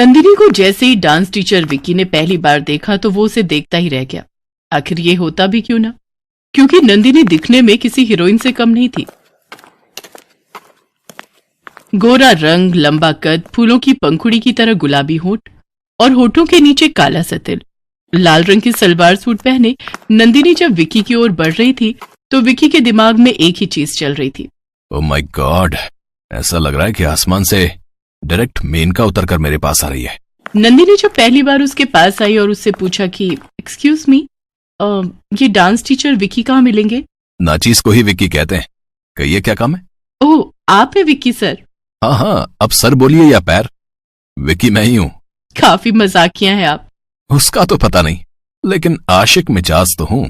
नंदिनी को जैसे ही dance teacher Vicky ने पहली बार देखा तो वो उसे देखता ही रह गया। आखिर ये होता भी क्यों ना, क्योंकि नंदिनी दिखने में किसी हीरोइन से कम नहीं थी। गोरा रंग, लंबा कद, फूलों की पंखुड़ी की तरह गुलाबी होंठ और होठों के नीचे काला सा तिल। लाल रंग की सलवार सूट पहने नंदिनी जब विक्की की ओर बढ़ रही थी तो विक्की के दिमाग में एक ही चीज चल रही थी। ओह माय गॉड, ऐसा लग रहा है कि आसमान से डायरेक्ट मेनका उतर कर मेरे पास आ रही है। नंदिनी जब पहली बार उसके पास आई और उससे पूछा कि एक्सक्यूज मी, ये डांस टीचर विक्की कहाँ मिलेंगे? नाचीज को ही विक्की कहते हैं। कहिए क्या काम है? ओह, आप है विक्की सर? हाँ, अब सर बोलिए या पैर, विक्की मैं ही हूँ। काफी मजाकिया है आप। उसका तो पता नहीं, लेकिन आशिक मिजाज तो हूँ।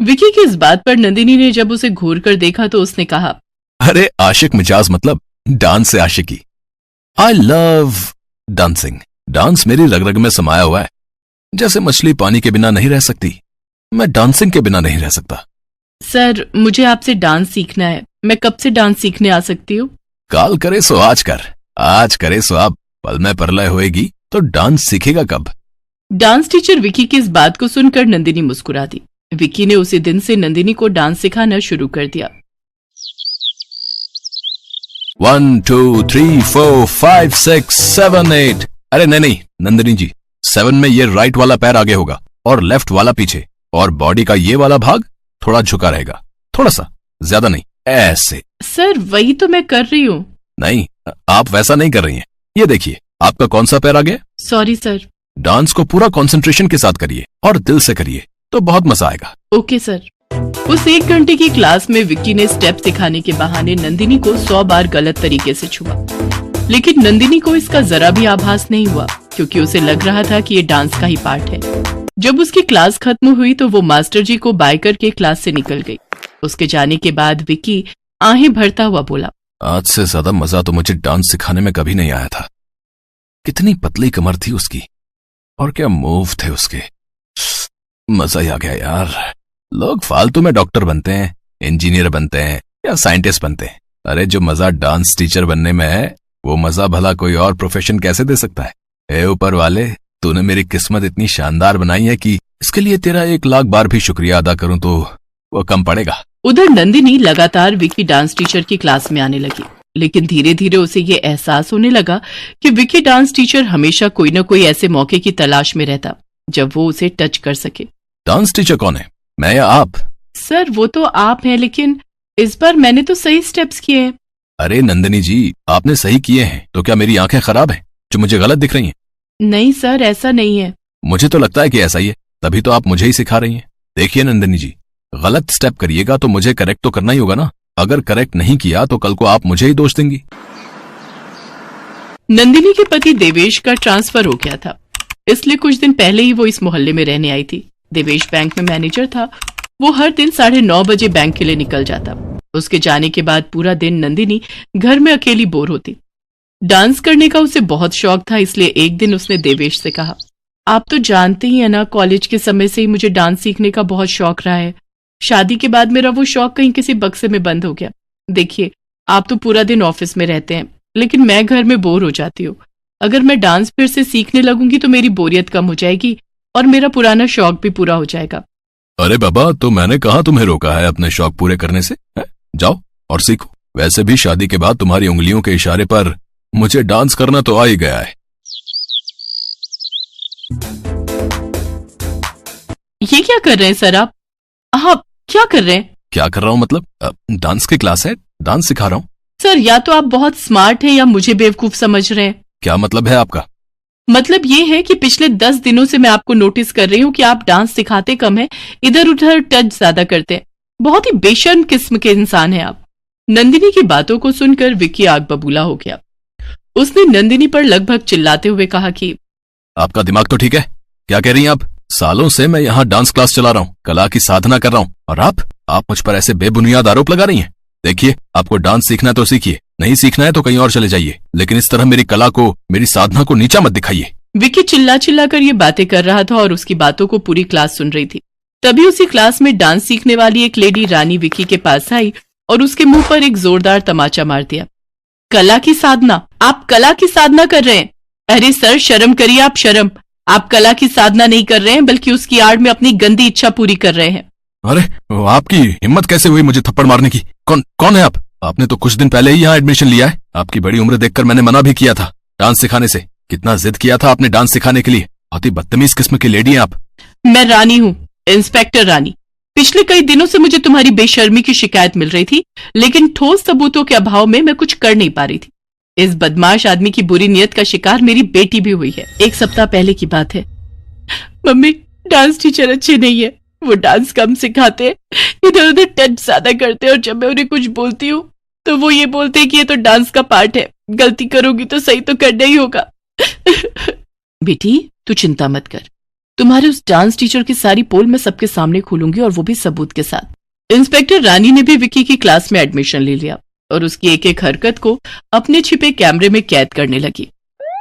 विक्की की इस बात पर नंदिनी ने जब उसे घूर कर देखा तो उसने कहा, अरे आशिक मिजाज मतलब डांस से आशिकी। I love dancing. डांस मेरी रग रग में समाया हुआ है। जैसे मछली पानी के बिना नहीं रह सकती, मैं डांसिंग के बिना नहीं रह सकता। सर, मुझे आपसे डांस सीखना है। मैं कब से डांस सीखने आ सकती हूँ? काल करे सो आज कर, आज करे सो अब। पल में परलय होएगी तो डांस सीखेगा कब? डांस टीचर विक्की की इस बात को सुनकर नंदिनी मुस्कुरा दी। विक्की ने उसी दिन से नंदिनी को डांस सिखाना शुरू कर दिया। 1 2 3 4 5 6 7 8। अरे नहीं नंदिनी जी, 7 में ये राइट वाला पैर आगे होगा और लेफ्ट वाला पीछे, और बॉडी का ये वाला भाग थोड़ा झुका रहेगा, थोड़ा सा, ज्यादा नहीं, ऐसे। सर, वही तो मैं कर रही हूँ। नहीं, आप वैसा नहीं कर रही हैं। ये देखिए, आपका कौन सा पैर आगे? Sorry sir. डांस को पूरा कंसंट्रेशन के साथ करिए और दिल से करिए, तो बहुत मजा आएगा। Okay sir. उस 1 घंटे की क्लास में विक्की ने स्टेप सिखाने के बहाने नंदिनी को 100 बार गलत तरीके से छुआ, लेकिन नंदिनी को इसका जरा भी आभास नहीं हुआ, क्योंकि उसे लग रहा था कि ये डांस का ही पार्ट है। जब उसकी क्लास खत्म हुई तो वो मास्टर जी को बाय करके क्लास से निकल गई। उसके जाने के बाद विक्की आहें भरता हुआ बोला, आज से ज्यादा मजा तो मुझे डांस सिखाने में कभी नहीं आया था। कितनी पतली कमर थी उसकी, और क्या मूव थे उसके। मजा ही आ गया यार। लोग फालतू में डॉक्टर बनते हैं, इंजीनियर बनते हैं या साइंटिस्ट बनते हैं। अरे जो मजा डांस टीचर बनने में है, वो मजा भला कोई और प्रोफेशन कैसे दे सकता है? ए ऊपर वाले, तूने मेरी किस्मत इतनी शानदार बनाई है कि इसके लिए तेरा 1 लाख बार भी शुक्रिया अदा करूं तो वो कम पड़ेगा। उधर नंदिनी लगातार विक्की डांस टीचर की क्लास में आने लगी, लेकिन धीरे धीरे उसे ये एहसास होने लगा कि विक्की डांस टीचर हमेशा कोई न कोई ऐसे मौके की तलाश में रहता जब वो उसे टच कर सके। डांस टीचर कौन है, मैं या आप? सर, वो तो आप हैं, लेकिन इस बार मैंने तो सही स्टेप्स किए हैं। अरे नंदिनी जी, आपने सही किए हैं तो क्या मेरी आंखें खराब हैं जो मुझे गलत दिख रही हैं? नहीं सर, ऐसा नहीं है। मुझे तो लगता है कि ऐसा ही है, तभी तो आप मुझे ही सिखा रही हैं। देखिए नंदिनी जी, गलत स्टेप करिएगा तो मुझे करेक्ट तो करना ही होगा ना। अगर करेक्ट नहीं किया तो कल को आप मुझे ही दोष देंगी। नंदिनी के पति देवेश का ट्रांसफर हो गया था, इसलिए कुछ दिन पहले ही वो इस मोहल्ले में रहने आई थी। देवेश बैंक में मैनेजर था। वो हर दिन 9:30 बजे बैंक के लिए निकल जाता। उसके जाने के बाद पूरा दिन नंदिनी घर में अकेली बोर होती। डांस करने का उसे बहुत शौक था, इसलिए एक दिन उसने देवेश से कहा, आप तो जानते ही है ना, कॉलेज के समय से ही मुझे डांस सीखने का बहुत शौक रहा है। शादी के बाद मेरा वो शौक कहीं किसी बक्से में बंद हो गया। देखिए, आप तो पूरा दिन ऑफिस में रहते हैं, लेकिन मैं घर में बोर हो जाती हूँ। अगर मैं डांस फिर से सीखने लगूंगी तो मेरी बोरियत कम हो जाएगी और मेरा पुराना शौक भी पूरा हो जाएगा। अरे बाबा, तो मैंने कहा तुम्हें रोका है अपने शौक पूरे करने से? जाओ और सीखो। वैसे भी शादी के बाद तुम्हारी उंगलियों के इशारे पर मुझे डांस करना तो आ ही गया है। ये क्या कर रहे हैं सर आप? हाँ, क्या कर रहे हैं? क्या कर रहा हूँ मतलब? डांस की क्लास है, डांस सिखा रहा हूँ। सर, या तो आप बहुत स्मार्ट हैं या मुझे बेवकूफ समझ रहे हैं। क्या मतलब है आपका? मतलब ये है कि पिछले 10 दिनों से मैं आपको नोटिस कर रही हूँ कि आप डांस सिखाते कम है, इधर उधर टच ज्यादा करते हैं। बहुत ही बेशर्म किस्म के इंसान हैं आप। नंदिनी की बातों को सुनकर विक्की आग बबूला हो गया। उसने नंदिनी पर लगभग चिल्लाते हुए कहा कि आपका दिमाग तो ठीक है? क्या कह रही हैं आप? सालों से मैं यहाँ डांस क्लास चला रहा हूँ, कला की साधना कर रहा हूँ, और आप मुझ पर ऐसे बेबुनियाद आरोप लगा रही हैं। देखिए, आपको डांस सीखना है तो सीखिए, नहीं सीखना है तो कहीं और चले जाइए, लेकिन इस तरह मेरी कला को, मेरी साधना को नीचा मत दिखाइए। विक्की चिल्ला चिल्ला कर ये बातें कर रहा था और उसकी बातों को पूरी क्लास सुन रही थी। तभी उसी क्लास में डांस सीखने वाली एक लेडी रानी विक्की के पास आई और उसके मुंह पर एक जोरदार तमाचा मार दिया। कला की साधना? आप कला की साधना कर रहे हैं? अरे सर, शर्म करिए आप, शर्म। आप कला की साधना नहीं कर रहे हैं, बल्कि उसकी आड़ में अपनी गंदी इच्छा पूरी कर रहे हैं। अरे आपकी हिम्मत कैसे हुई मुझे थप्पड़ मारने की? कौन है आप? आपने तो कुछ दिन पहले ही यहाँ एडमिशन लिया है। आपकी बड़ी उम्र देखकर मैंने मना भी किया था डांस सिखाने से। कितना जिद किया था आपने डांस सिखाने के लिए। बहुत ही बदतमीज किस्म की लेडी हैं आप। मैं रानी हूँ, इंस्पेक्टर रानी। पिछले कई दिनों से मुझे तुम्हारी बेशर्मी की शिकायत मिल रही थी, लेकिन ठोस सबूतों के अभाव में मैं कुछ कर नहीं पा रही थी। इस बदमाश आदमी की बुरी नीयत का शिकार मेरी बेटी भी हुई है। 1 सप्ताह पहले की बात है। मम्मी, डांस टीचर अच्छे नहीं है। वो डांस कम सिखाते, इधर उधर टच ज्यादा करते, और जब मैं उन्हें कुछ बोलती हूँ तो वो ये बोलते हैं कि ये तो डांस का पार्ट है, गलती करोगी तो सही तो करना ही होगा। बेटी, तू चिंता मत कर। तुम्हारे उस डांस टीचर की सारी पोल मैं सबके सामने खोलूंगी, और वो भी सबूत के साथ। इंस्पेक्टर रानी ने भी विक्की की क्लास में एडमिशन ले लिया और उसकी एक एक हरकत को अपने छिपे कैमरे में कैद करने लगी।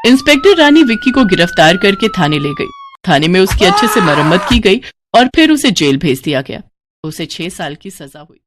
इंस्पेक्टर रानी विक्की को गिरफ्तार करके थाने ले गई। थाने में उसकी अच्छे से मरम्मत की गई और फिर उसे जेल भेज दिया गया। उसे 6 साल की सजा हुई।